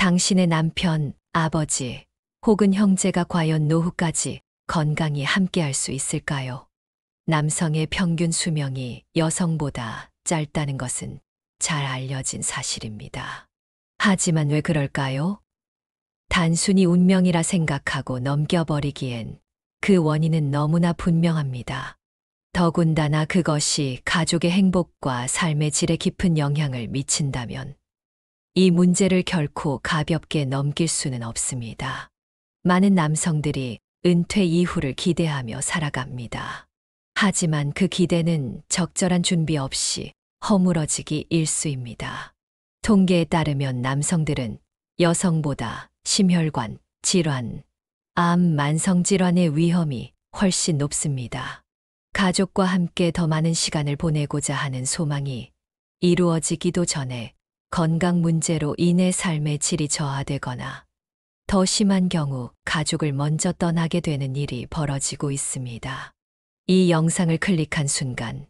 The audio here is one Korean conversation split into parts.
당신의 남편, 아버지 혹은 형제가 과연 노후까지 건강히 함께할 수 있을까요? 남성의 평균 수명이 여성보다 짧다는 것은 잘 알려진 사실입니다. 하지만 왜 그럴까요? 단순히 운명이라 생각하고 넘겨버리기엔 그 원인은 너무나 분명합니다. 더군다나 그것이 가족의 행복과 삶의 질에 깊은 영향을 미친다면 이 문제를 결코 가볍게 넘길 수는 없습니다. 많은 남성들이 은퇴 이후를 기대하며 살아갑니다. 하지만 그 기대는 적절한 준비 없이 허물어지기 일쑤입니다. 통계에 따르면 남성들은 여성보다 심혈관, 질환, 암, 만성질환의 위험이 훨씬 높습니다. 가족과 함께 더 많은 시간을 보내고자 하는 소망이 이루어지기도 전에 건강 문제로 인해 삶의 질이 저하되거나 더 심한 경우 가족을 먼저 떠나게 되는 일이 벌어지고 있습니다. 이 영상을 클릭한 순간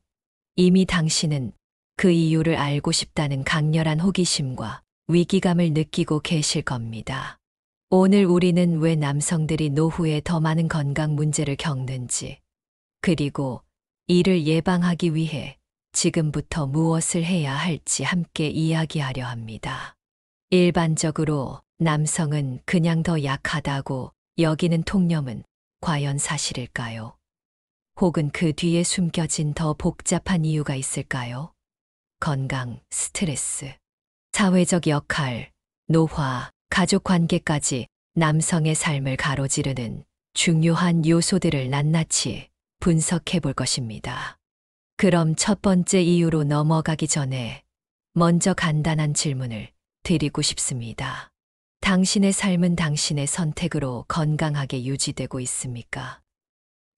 이미 당신은 그 이유를 알고 싶다는 강렬한 호기심과 위기감을 느끼고 계실 겁니다. 오늘 우리는 왜 남성들이 노후에 더 많은 건강 문제를 겪는지, 그리고 이를 예방하기 위해 지금부터 무엇을 해야 할지 함께 이야기하려 합니다. 일반적으로 남성은 그냥 더 약하다고 여기는 통념은 과연 사실일까요? 혹은 그 뒤에 숨겨진 더 복잡한 이유가 있을까요? 건강, 스트레스, 사회적 역할, 노화, 가족 관계까지 남성의 삶을 가로지르는 중요한 요소들을 낱낱이 분석해 볼 것입니다. 그럼 첫 번째 이유로 넘어가기 전에 먼저 간단한 질문을 드리고 싶습니다. 당신의 삶은 당신의 선택으로 건강하게 유지되고 있습니까?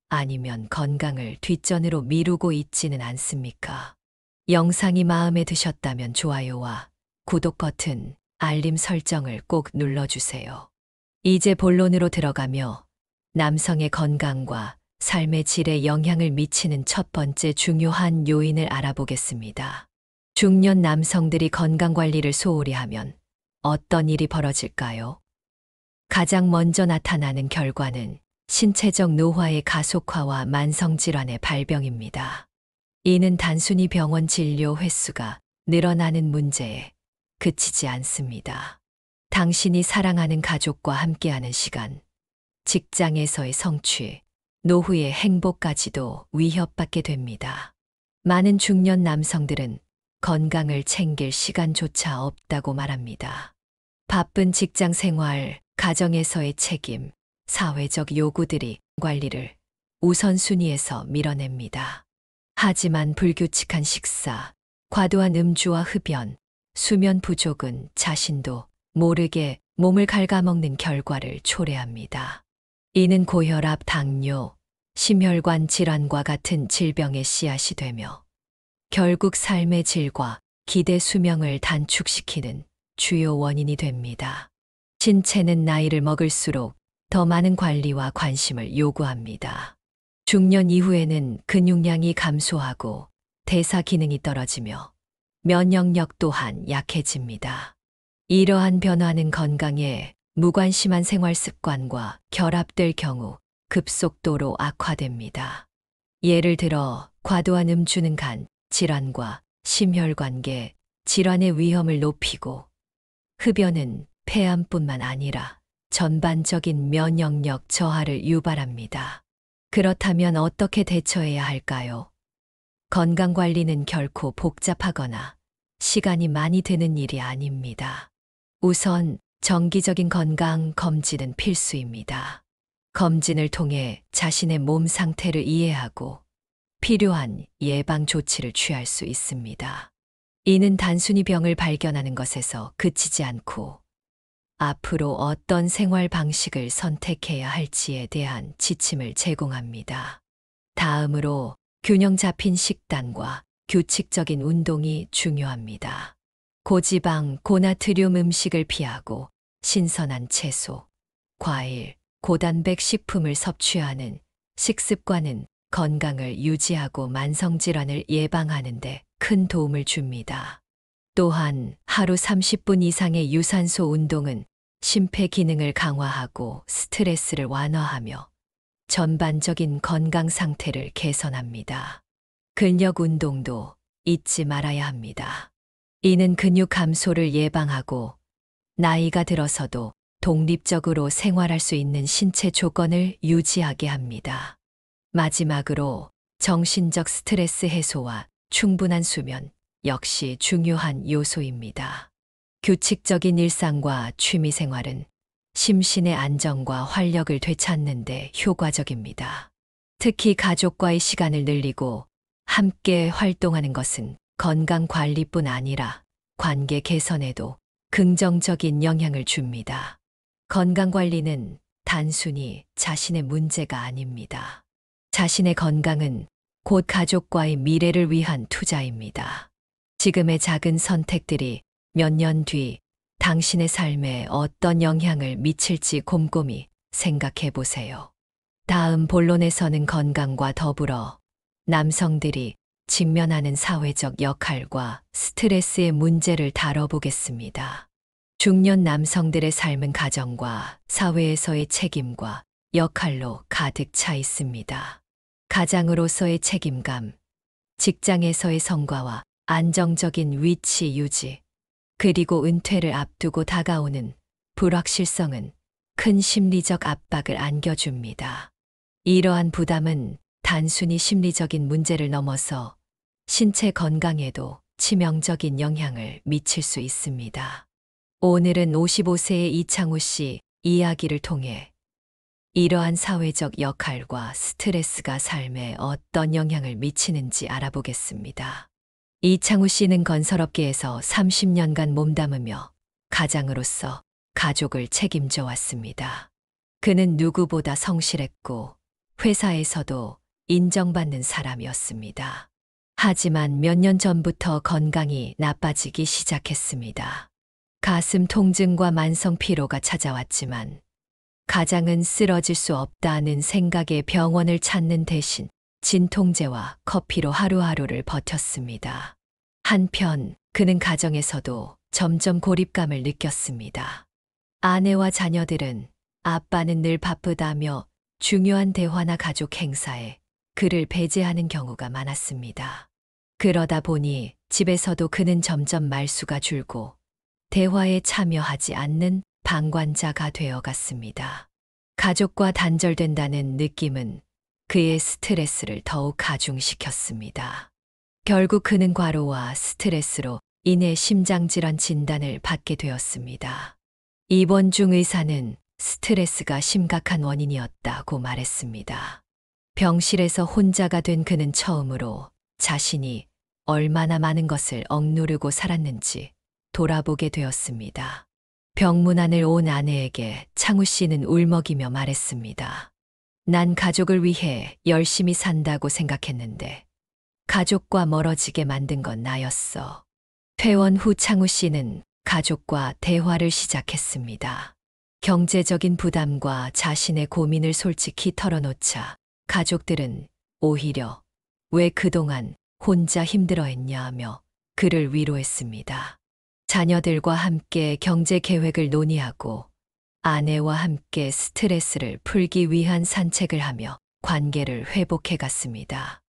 아니면 건강을 뒷전으로 미루고 있지는 않습니까? 영상이 마음에 드셨다면 좋아요와 구독 버튼, 알림 설정을 꼭 눌러주세요. 이제 본론으로 들어가며 남성의 건강과 삶의 질에 영향을 미치는 첫 번째 중요한 요인을 알아보겠습니다. 중년 남성들이 건강 관리를 소홀히 하면 어떤 일이 벌어질까요? 가장 먼저 나타나는 결과는 신체적 노화의 가속화와 만성질환의 발병입니다. 이는 단순히 병원 진료 횟수가 늘어나는 문제에 그치지 않습니다. 당신이 사랑하는 가족과 함께하는 시간, 직장에서의 성취, 노후의 행복까지도 위협받게 됩니다. 많은 중년 남성들은 건강을 챙길 시간조차 없다고 말합니다. 바쁜 직장 생활, 가정에서의 책임, 사회적 요구들이 관리를 우선순위에서 밀어냅니다. 하지만 불규칙한 식사, 과도한 음주와 흡연, 수면 부족은 자신도 모르게 몸을 갉아먹는 결과를 초래합니다. 이는 고혈압, 당뇨, 심혈관 질환과 같은 질병의 씨앗이 되며 결국 삶의 질과 기대 수명을 단축시키는 주요 원인이 됩니다. 신체는 나이를 먹을수록 더 많은 관리와 관심을 요구합니다. 중년 이후에는 근육량이 감소하고 대사 기능이 떨어지며 면역력 또한 약해집니다. 이러한 변화는 건강에 무관심한 생활 습관과 결합될 경우 급속도로 악화됩니다. 예를 들어 과도한 음주는 간 질환과 심혈관계 질환의 위험을 높이고 흡연은 폐암뿐만 아니라 전반적인 면역력 저하를 유발합니다. 그렇다면 어떻게 대처해야 할까요? 건강관리는 결코 복잡하거나 시간이 많이 드는 일이 아닙니다. 우선 정기적인 건강 검진은 필수입니다. 검진을 통해 자신의 몸 상태를 이해하고 필요한 예방 조치를 취할 수 있습니다. 이는 단순히 병을 발견하는 것에서 그치지 않고 앞으로 어떤 생활 방식을 선택해야 할지에 대한 지침을 제공합니다. 다음으로 균형 잡힌 식단과 규칙적인 운동이 중요합니다. 고지방, 고나트륨 음식을 피하고 신선한 채소, 과일, 고단백 식품을 섭취하는 식습관은 건강을 유지하고 만성질환을 예방하는 데 큰 도움을 줍니다. 또한 하루 30분 이상의 유산소 운동은 심폐 기능을 강화하고 스트레스를 완화하며 전반적인 건강 상태를 개선합니다. 근력 운동도 잊지 말아야 합니다. 이는 근육 감소를 예방하고 나이가 들어서도 독립적으로 생활할 수 있는 신체 조건을 유지하게 합니다. 마지막으로 정신적 스트레스 해소와 충분한 수면 역시 중요한 요소입니다. 규칙적인 일상과 취미 생활은 심신의 안정과 활력을 되찾는 데 효과적입니다. 특히 가족과의 시간을 늘리고 함께 활동하는 것은 건강 관리뿐 아니라 관계 개선에도 긍정적인 영향을 줍니다. 건강 관리는 단순히 자신의 문제가 아닙니다. 자신의 건강은 곧 가족과의 미래를 위한 투자입니다. 지금의 작은 선택들이 몇 년 뒤 당신의 삶에 어떤 영향을 미칠지 곰곰이 생각해 보세요. 다음 본론에서는 건강과 더불어 남성들이 직면하는 사회적 역할과 스트레스의 문제를 다뤄보겠습니다. 중년 남성들의 삶은 가정과 사회에서의 책임과 역할로 가득 차 있습니다. 가장으로서의 책임감, 직장에서의 성과와 안정적인 위치 유지, 그리고 은퇴를 앞두고 다가오는 불확실성은 큰 심리적 압박을 안겨줍니다. 이러한 부담은 단순히 심리적인 문제를 넘어서 신체 건강에도 치명적인 영향을 미칠 수 있습니다. 오늘은 55세의 이창우 씨 이야기를 통해 이러한 사회적 역할과 스트레스가 삶에 어떤 영향을 미치는지 알아보겠습니다. 이창우 씨는 건설업계에서 30년간 몸담으며 가장으로서 가족을 책임져 왔습니다. 그는 누구보다 성실했고 회사에서도 인정받는 사람이었습니다. 하지만 몇 년 전부터 건강이 나빠지기 시작했습니다. 가슴 통증과 만성 피로가 찾아왔지만 가장은 쓰러질 수 없다는 생각에 병원을 찾는 대신 진통제와 커피로 하루하루를 버텼습니다. 한편 그는 가정에서도 점점 고립감을 느꼈습니다. 아내와 자녀들은 아빠는 늘 바쁘다며 중요한 대화나 가족 행사에 그를 배제하는 경우가 많았습니다. 그러다 보니 집에서도 그는 점점 말수가 줄고 대화에 참여하지 않는 방관자가 되어갔습니다. 가족과 단절된다는 느낌은 그의 스트레스를 더욱 가중시켰습니다. 결국 그는 과로와 스트레스로 인해 심장질환 진단을 받게 되었습니다. 입원 중 의사는 스트레스가 심각한 원인이었다고 말했습니다. 병실에서 혼자가 된 그는 처음으로 자신이 얼마나 많은 것을 억누르고 살았는지 돌아보게 되었습니다. 병문안을 온 아내에게 창우 씨는 울먹이며 말했습니다. 난 가족을 위해 열심히 산다고 생각했는데 가족과 멀어지게 만든 건 나였어. 퇴원 후 창우 씨는 가족과 대화를 시작했습니다. 경제적인 부담과 자신의 고민을 솔직히 털어놓자 가족들은 오히려 왜 그동안 혼자 힘들어했냐 며 그를 위로했습니다. 자녀들과 함께 경제 계획을 논의하고 아내와 함께 스트레스를 풀기 위한 산책을 하며 관계를 회복해 갔습니다.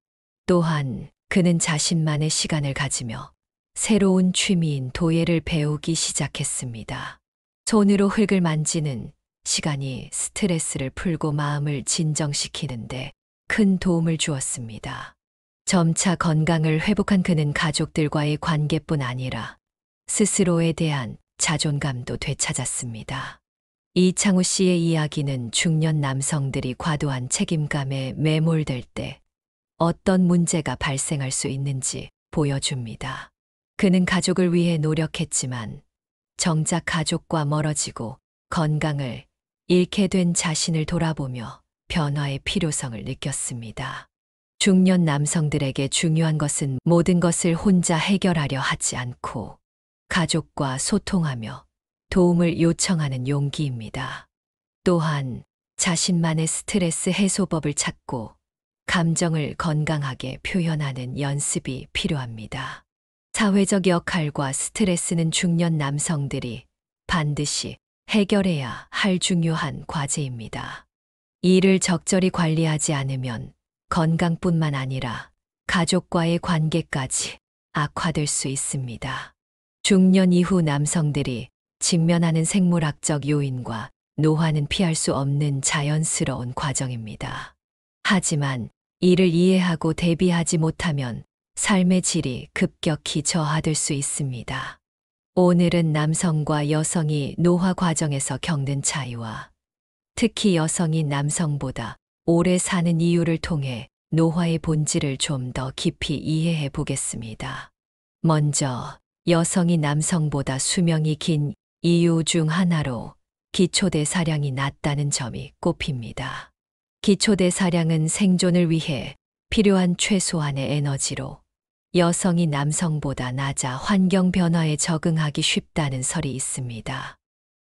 또한 그는 자신만의 시간을 가지며 새로운 취미인 도예를 배우기 시작했습니다. 손으로 흙을 만지는 시간이 스트레스를 풀고 마음을 진정시키는데 큰 도움을 주었습니다. 점차 건강을 회복한 그는 가족들과의 관계뿐 아니라 스스로에 대한 자존감도 되찾았습니다. 이창우 씨의 이야기는 중년 남성들이 과도한 책임감에 매몰될 때 어떤 문제가 발생할 수 있는지 보여줍니다. 그는 가족을 위해 노력했지만 정작 가족과 멀어지고 건강을 잃게 된 자신을 돌아보며 변화의 필요성을 느꼈습니다. 중년 남성들에게 중요한 것은 모든 것을 혼자 해결하려 하지 않고 가족과 소통하며 도움을 요청하는 용기입니다. 또한 자신만의 스트레스 해소법을 찾고 감정을 건강하게 표현하는 연습이 필요합니다. 사회적 역할과 스트레스는 중년 남성들이 반드시 해결해야 할 중요한 과제입니다. 이를 적절히 관리하지 않으면 건강뿐만 아니라 가족과의 관계까지 악화될 수 있습니다. 중년 이후 남성들이 직면하는 생물학적 요인과 노화는 피할 수 없는 자연스러운 과정입니다. 하지만 이를 이해하고 대비하지 못하면 삶의 질이 급격히 저하될 수 있습니다. 오늘은 남성과 여성이 노화 과정에서 겪는 차이와 특히 여성이 남성보다 오래 사는 이유를 통해 노화의 본질을 좀 더 깊이 이해해 보겠습니다. 먼저 여성이 남성보다 수명이 긴 이유 중 하나로 기초대사량이 낮다는 점이 꼽힙니다. 기초대사량은 생존을 위해 필요한 최소한의 에너지로 여성이 남성보다 낮아 환경 변화에 적응하기 쉽다는 설이 있습니다.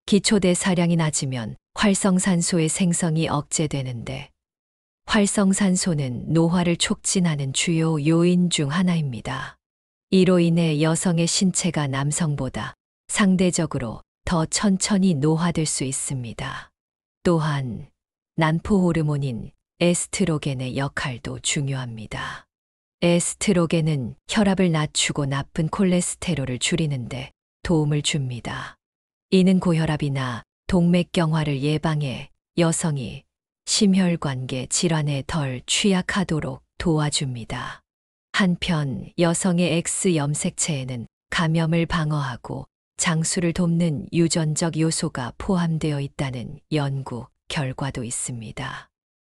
기초대사량이 낮으면 활성산소의 생성이 억제되는데 활성산소는 노화를 촉진하는 주요 요인 중 하나입니다. 이로 인해 여성의 신체가 남성보다 상대적으로 더 천천히 노화될 수 있습니다. 또한 난포 호르몬인 에스트로겐의 역할도 중요합니다. 에스트로겐은 혈압을 낮추고 나쁜 콜레스테롤을 줄이는데 도움을 줍니다. 이는 고혈압이나 동맥경화를 예방해 여성이 심혈관계 질환에 덜 취약하도록 도와줍니다. 한편 여성의 X염색체에는 감염을 방어하고 장수를 돕는 유전적 요소가 포함되어 있다는 연구 결과도 있습니다.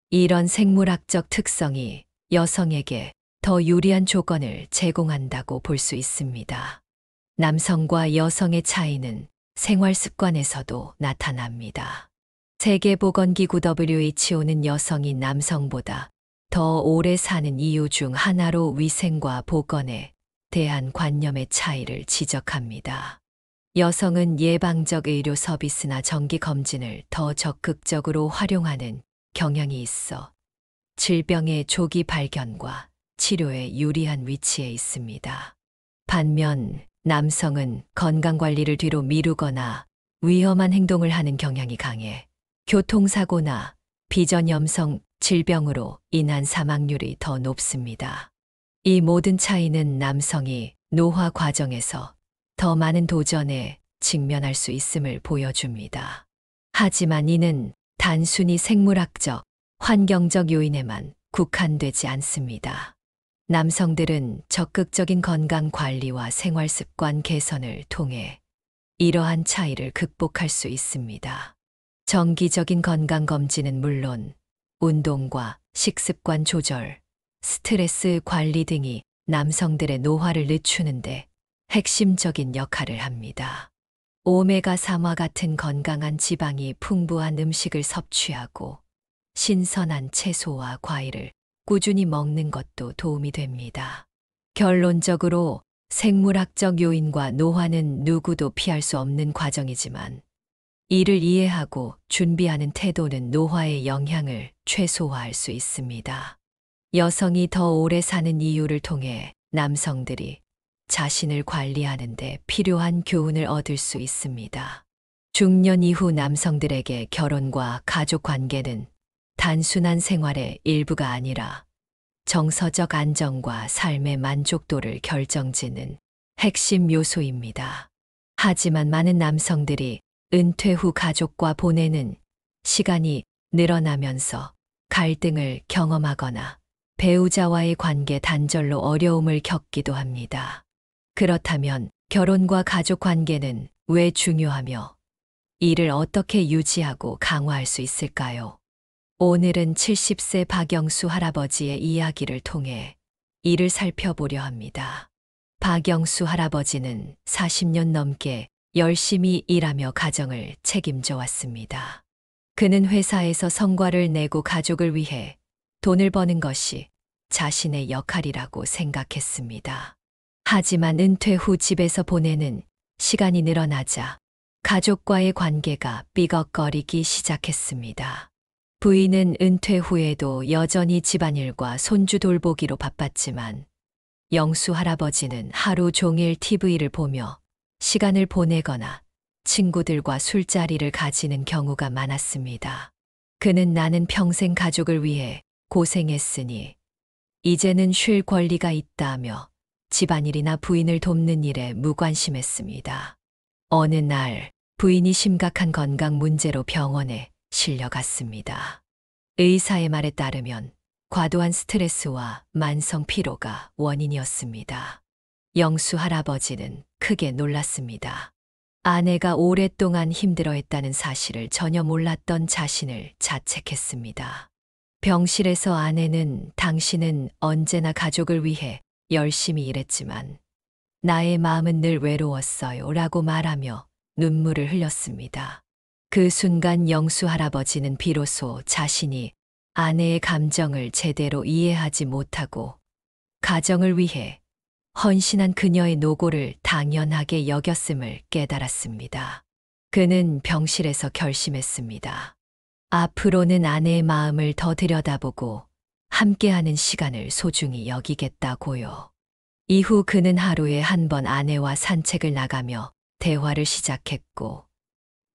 이런 생물학적 특성이 여성에게 더 유리한 조건을 제공한다고 볼 수 있습니다. 남성과 여성의 차이는 생활 습관에서도 나타납니다. 세계보건기구 WHO는 여성이 남성보다 더 오래 사는 이유 중 하나로 위생과 보건에 대한 관념의 차이를 지적합니다. 여성은 예방적 의료 서비스나 정기 검진을 더 적극적으로 활용하는 경향이 있어 질병의 조기 발견과 치료에 유리한 위치에 있습니다. 반면 남성은 건강관리를 뒤로 미루거나 위험한 행동을 하는 경향이 강해 교통사고나 비전염성 질병으로 인한 사망률이 더 높습니다. 이 모든 차이는 남성이 노화 과정에서 더 많은 도전에 직면할 수 있음을 보여줍니다. 하지만 이는 단순히 생물학적, 환경적 요인에만 국한되지 않습니다. 남성들은 적극적인 건강 관리와 생활 습관 개선을 통해 이러한 차이를 극복할 수 있습니다. 정기적인 건강 검진은 물론 운동과 식습관 조절, 스트레스 관리 등이 남성들의 노화를 늦추는데 핵심적인 역할을 합니다. 오메가3와 같은 건강한 지방이 풍부한 음식을 섭취하고 신선한 채소와 과일을 꾸준히 먹는 것도 도움이 됩니다. 결론적으로 생물학적 요인과 노화는 누구도 피할 수 없는 과정이지만 이를 이해하고 준비하는 태도는 노화의 영향을 최소화할 수 있습니다. 여성이 더 오래 사는 이유를 통해 남성들이 자신을 관리하는 데 필요한 교훈을 얻을 수 있습니다. 중년 이후 남성들에게 결혼과 가족 관계는 단순한 생활의 일부가 아니라 정서적 안정과 삶의 만족도를 결정짓는 핵심 요소입니다. 하지만 많은 남성들이 은퇴 후 가족과 보내는 시간이 늘어나면서 갈등을 경험하거나 배우자와의 관계 단절로 어려움을 겪기도 합니다. 그렇다면 결혼과 가족 관계는 왜 중요하며 이를 어떻게 유지하고 강화할 수 있을까요? 오늘은 70세 박영수 할아버지의 이야기를 통해 이를 살펴보려 합니다. 박영수 할아버지는 40년 넘게 열심히 일하며 가정을 책임져 왔습니다. 그는 회사에서 성과를 내고 가족을 위해 돈을 버는 것이 자신의 역할이라고 생각했습니다. 하지만 은퇴 후 집에서 보내는 시간이 늘어나자 가족과의 관계가 삐걱거리기 시작했습니다. 부인은 은퇴 후에도 여전히 집안일과 손주 돌보기로 바빴지만 영수 할아버지는 하루 종일 TV를 보며 시간을 보내거나 친구들과 술자리를 가지는 경우가 많았습니다. 그는 나는 평생 가족을 위해 고생했으니 이제는 쉴 권리가 있다며 집안일이나 부인을 돕는 일에 무관심했습니다. 어느 날 부인이 심각한 건강 문제로 병원에 실려갔습니다. 의사의 말에 따르면 과도한 스트레스와 만성 피로가 원인이었습니다. 영수 할아버지는 크게 놀랐습니다. 아내가 오랫동안 힘들어했다는 사실을 전혀 몰랐던 자신을 자책했습니다. 병실에서 아내는 당신은 언제나 가족을 위해 열심히 일했지만 나의 마음은 늘 외로웠어요 라고 말하며 눈물을 흘렸습니다. 그 순간 영수 할아버지는 비로소 자신이 아내의 감정을 제대로 이해하지 못하고 가정을 위해 헌신한 그녀의 노고를 당연하게 여겼음을 깨달았습니다. 그는 병실에서 결심했습니다. 앞으로는 아내의 마음을 더 들여다보고 함께하는 시간을 소중히 여기겠다고요. 이후 그는 하루에 한 번 아내와 산책을 나가며 대화를 시작했고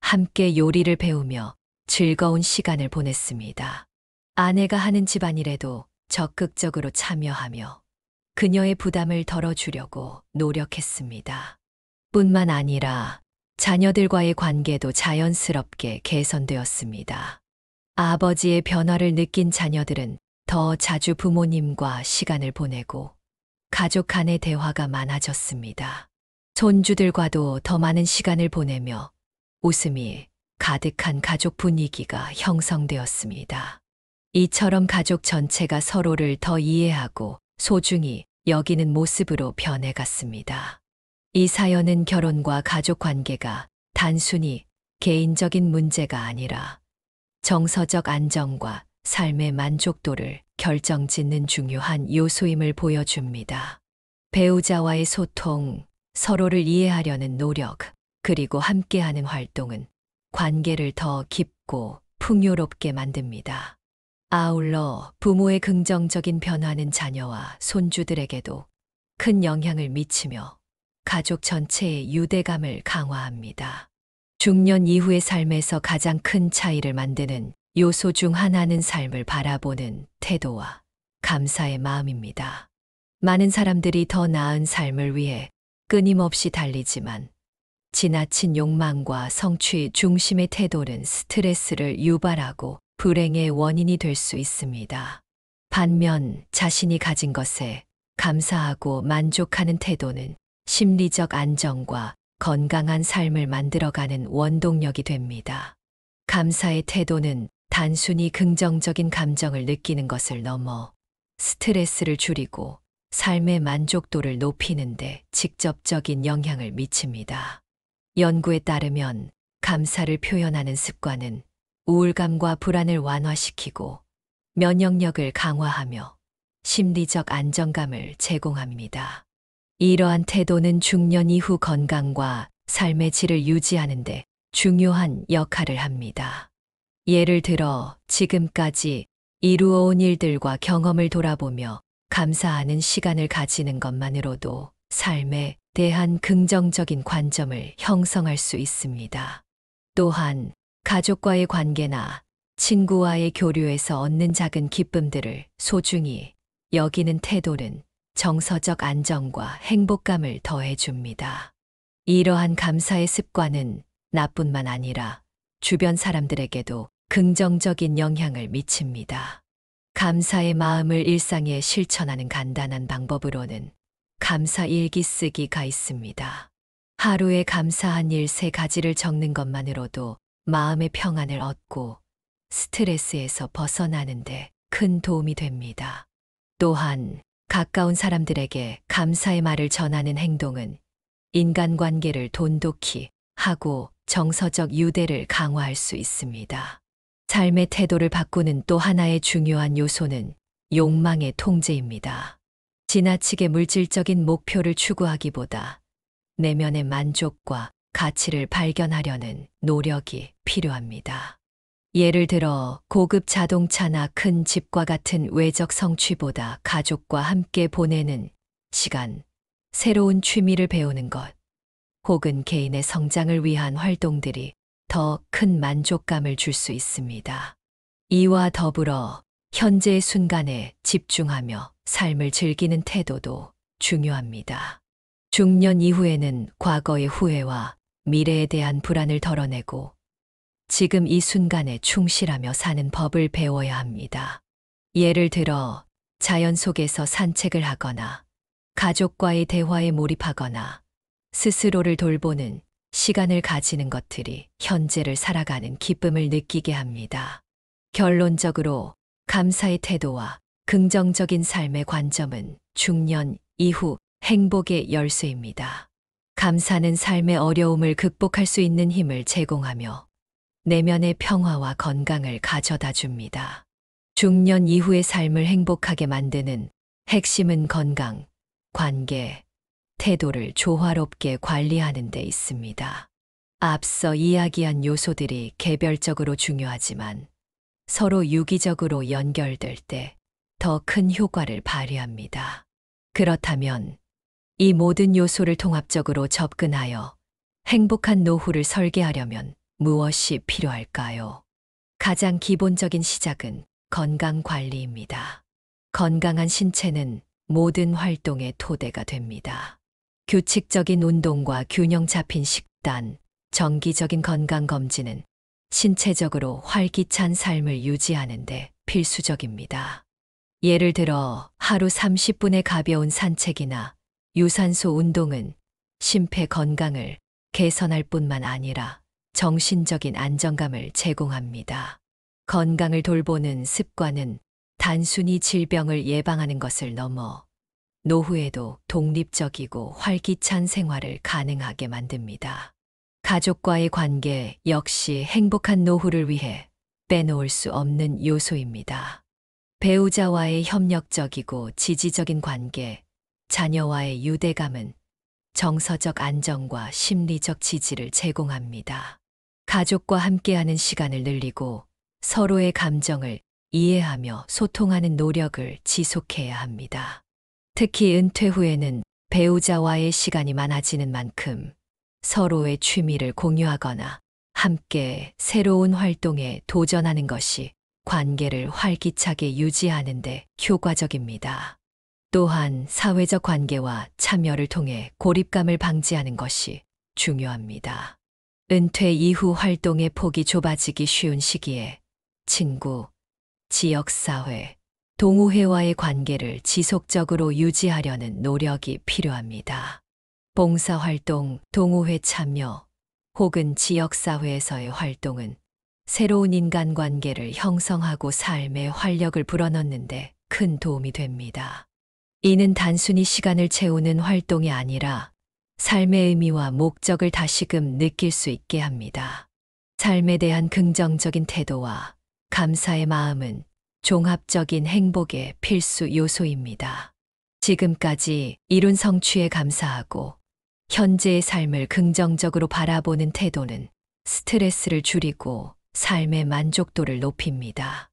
함께 요리를 배우며 즐거운 시간을 보냈습니다. 아내가 하는 집안일에도 적극적으로 참여하며 그녀의 부담을 덜어주려고 노력했습니다. 뿐만 아니라 자녀들과의 관계도 자연스럽게 개선되었습니다. 아버지의 변화를 느낀 자녀들은 더 자주 부모님과 시간을 보내고 가족 간의 대화가 많아졌습니다. 손주들과도 더 많은 시간을 보내며 웃음이 가득한 가족 분위기가 형성되었습니다. 이처럼 가족 전체가 서로를 더 이해하고 소중히 여기는 모습으로 변해갔습니다. 이 사연은 결혼과 가족 관계가 단순히 개인적인 문제가 아니라 정서적 안정과 삶의 만족도를 결정짓는 중요한 요소임을 보여줍니다. 배우자와의 소통, 서로를 이해하려는 노력, 그리고 함께하는 활동은 관계를 더 깊고 풍요롭게 만듭니다. 아울러 부모의 긍정적인 변화는 자녀와 손주들에게도 큰 영향을 미치며 가족 전체의 유대감을 강화합니다. 중년 이후의 삶에서 가장 큰 차이를 만드는 요소 중 하나는 삶을 바라보는 태도와 감사의 마음입니다. 많은 사람들이 더 나은 삶을 위해 끊임없이 달리지만 지나친 욕망과 성취 중심의 태도는 스트레스를 유발하고 불행의 원인이 될 수 있습니다. 반면 자신이 가진 것에 감사하고 만족하는 태도는 심리적 안정과 건강한 삶을 만들어가는 원동력이 됩니다. 감사의 태도는 단순히 긍정적인 감정을 느끼는 것을 넘어 스트레스를 줄이고 삶의 만족도를 높이는 데 직접적인 영향을 미칩니다. 연구에 따르면 감사를 표현하는 습관은 우울감과 불안을 완화시키고 면역력을 강화하며 심리적 안정감을 제공합니다. 이러한 태도는 중년 이후 건강과 삶의 질을 유지하는 데 중요한 역할을 합니다. 예를 들어 지금까지 이루어온 일들과 경험을 돌아보며 감사하는 시간을 가지는 것만으로도 삶에 대한 긍정적인 관점을 형성할 수 있습니다. 또한 가족과의 관계나 친구와의 교류에서 얻는 작은 기쁨들을 소중히 여기는 태도는 정서적 안정과 행복감을 더해줍니다. 이러한 감사의 습관은 나뿐만 아니라 주변 사람들에게도 긍정적인 영향을 미칩니다. 감사의 마음을 일상에 실천하는 간단한 방법으로는 감사 일기 쓰기가 있습니다. 하루에 감사한 일 3가지를 적는 것만으로도 마음의 평안을 얻고 스트레스에서 벗어나는 데 큰 도움이 됩니다. 또한 가까운 사람들에게 감사의 말을 전하는 행동은 인간관계를 돈독히 하고 정서적 유대를 강화할 수 있습니다. 삶의 태도를 바꾸는 또 하나의 중요한 요소는 욕망의 통제입니다. 지나치게 물질적인 목표를 추구하기보다 내면의 만족과 가치를 발견하려는 노력이 필요합니다. 예를 들어 고급 자동차나 큰 집과 같은 외적 성취보다 가족과 함께 보내는 시간, 새로운 취미를 배우는 것, 혹은 개인의 성장을 위한 활동들이 더 큰 만족감을 줄 수 있습니다. 이와 더불어 현재의 순간에 집중하며 삶을 즐기는 태도도 중요합니다. 중년 이후에는 과거의 후회와 미래에 대한 불안을 덜어내고 지금 이 순간에 충실하며 사는 법을 배워야 합니다. 예를 들어 자연 속에서 산책을 하거나 가족과의 대화에 몰입하거나 스스로를 돌보는 시간을 가지는 것들이 현재를 살아가는 기쁨을 느끼게 합니다. 결론적으로 감사의 태도와 긍정적인 삶의 관점은 중년 이후 행복의 열쇠입니다. 감사는 삶의 어려움을 극복할 수 있는 힘을 제공하며 내면의 평화와 건강을 가져다 줍니다. 중년 이후의 삶을 행복하게 만드는 핵심은 건강, 관계, 태도를 조화롭게 관리하는 데 있습니다. 앞서 이야기한 요소들이 개별적으로 중요하지만 서로 유기적으로 연결될 때 더 큰 효과를 발휘합니다. 그렇다면 이 모든 요소를 통합적으로 접근하여 행복한 노후를 설계하려면 무엇이 필요할까요? 가장 기본적인 시작은 건강 관리입니다. 건강한 신체는 모든 활동의 토대가 됩니다. 규칙적인 운동과 균형 잡힌 식단, 정기적인 건강검진은 신체적으로 활기찬 삶을 유지하는 데 필수적입니다. 예를 들어 하루 30분의 가벼운 산책이나 유산소 운동은 심폐 건강을 개선할 뿐만 아니라 정신적인 안정감을 제공합니다. 건강을 돌보는 습관은 단순히 질병을 예방하는 것을 넘어 노후에도 독립적이고 활기찬 생활을 가능하게 만듭니다. 가족과의 관계 역시 행복한 노후를 위해 빼놓을 수 없는 요소입니다. 배우자와의 협력적이고 지지적인 관계, 자녀와의 유대감은 정서적 안정과 심리적 지지를 제공합니다. 가족과 함께하는 시간을 늘리고 서로의 감정을 이해하며 소통하는 노력을 지속해야 합니다. 특히 은퇴 후에는 배우자와의 시간이 많아지는 만큼 서로의 취미를 공유하거나 함께 새로운 활동에 도전하는 것이 관계를 활기차게 유지하는 데 효과적입니다. 또한 사회적 관계와 참여를 통해 고립감을 방지하는 것이 중요합니다. 은퇴 이후 활동의 폭이 좁아지기 쉬운 시기에 친구, 지역사회, 동호회와의 관계를 지속적으로 유지하려는 노력이 필요합니다. 봉사활동, 동호회 참여 혹은 지역사회에서의 활동은 새로운 인간관계를 형성하고 삶의 활력을 불어넣는데 큰 도움이 됩니다. 이는 단순히 시간을 채우는 활동이 아니라 삶의 의미와 목적을 다시금 느낄 수 있게 합니다. 삶에 대한 긍정적인 태도와 감사의 마음은 종합적인 행복의 필수 요소입니다. 지금까지 이룬 성취에 감사하고 현재의 삶을 긍정적으로 바라보는 태도는 스트레스를 줄이고 삶의 만족도를 높입니다.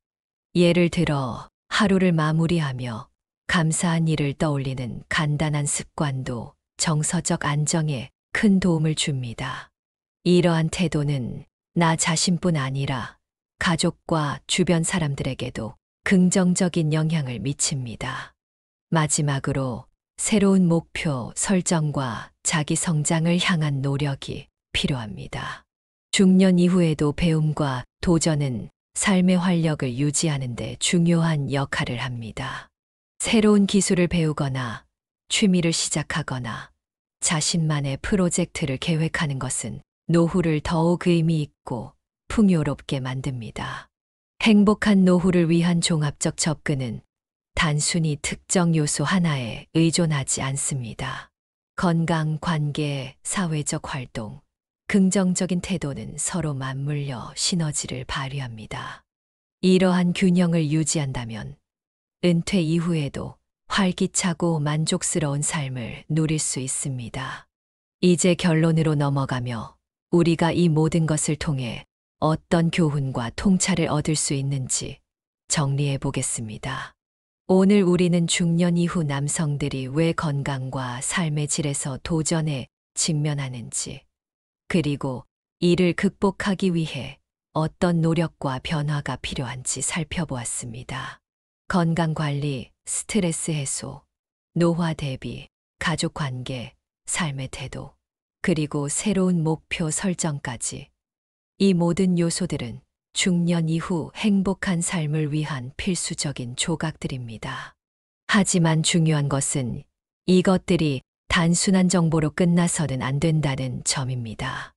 예를 들어 하루를 마무리하며 감사한 일을 떠올리는 간단한 습관도 정서적 안정에 큰 도움을 줍니다. 이러한 태도는 나 자신뿐 아니라 가족과 주변 사람들에게도 긍정적인 영향을 미칩니다. 마지막으로 새로운 목표 설정과 자기 성장을 향한 노력이 필요합니다. 중년 이후에도 배움과 도전은 삶의 활력을 유지하는 데 중요한 역할을 합니다. 새로운 기술을 배우거나 취미를 시작하거나 자신만의 프로젝트를 계획하는 것은 노후를 더욱 의미 있고 풍요롭게 만듭니다. 행복한 노후를 위한 종합적 접근은 단순히 특정 요소 하나에 의존하지 않습니다. 건강, 관계, 사회적 활동, 긍정적인 태도는 서로 맞물려 시너지를 발휘합니다. 이러한 균형을 유지한다면 은퇴 이후에도 활기차고 만족스러운 삶을 누릴 수 있습니다. 이제 결론으로 넘어가며 우리가 이 모든 것을 통해 어떤 교훈과 통찰을 얻을 수 있는지 정리해 보겠습니다. 오늘 우리는 중년 이후 남성들이 왜 건강과 삶의 질에서 도전에 직면하는지, 그리고 이를 극복하기 위해 어떤 노력과 변화가 필요한지 살펴보았습니다. 건강 관리, 스트레스 해소, 노화 대비, 가족 관계, 삶의 태도, 그리고 새로운 목표 설정까지. 이 모든 요소들은 중년 이후 행복한 삶을 위한 필수적인 조각들입니다. 하지만 중요한 것은 이것들이 단순한 정보로 끝나서는 안 된다는 점입니다.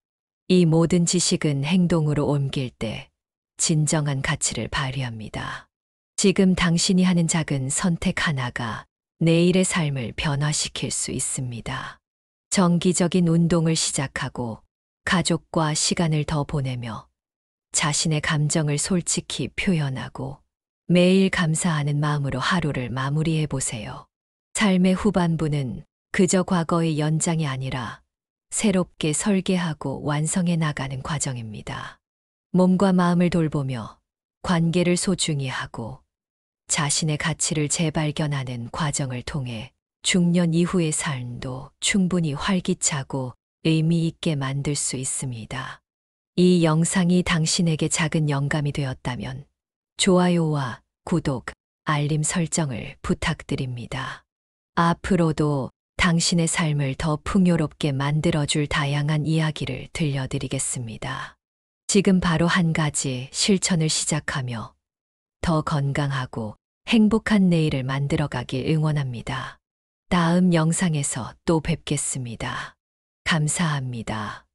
이 모든 지식은 행동으로 옮길 때 진정한 가치를 발휘합니다. 지금 당신이 하는 작은 선택 하나가 내일의 삶을 변화시킬 수 있습니다. 정기적인 운동을 시작하고 가족과 시간을 더 보내며 자신의 감정을 솔직히 표현하고 매일 감사하는 마음으로 하루를 마무리해 보세요. 삶의 후반부는 그저 과거의 연장이 아니라 새롭게 설계하고 완성해 나가는 과정입니다. 몸과 마음을 돌보며 관계를 소중히 하고 자신의 가치를 재발견하는 과정을 통해 중년 이후의 삶도 충분히 활기차고 의미 있게 만들 수 있습니다. 이 영상이 당신에게 작은 영감이 되었다면 좋아요와 구독, 알림 설정을 부탁드립니다. 앞으로도 당신의 삶을 더 풍요롭게 만들어줄 다양한 이야기를 들려드리겠습니다. 지금 바로 한 가지 실천을 시작하며 더 건강하고 행복한 내일을 만들어가길 응원합니다. 다음 영상에서 또 뵙겠습니다. 감사합니다.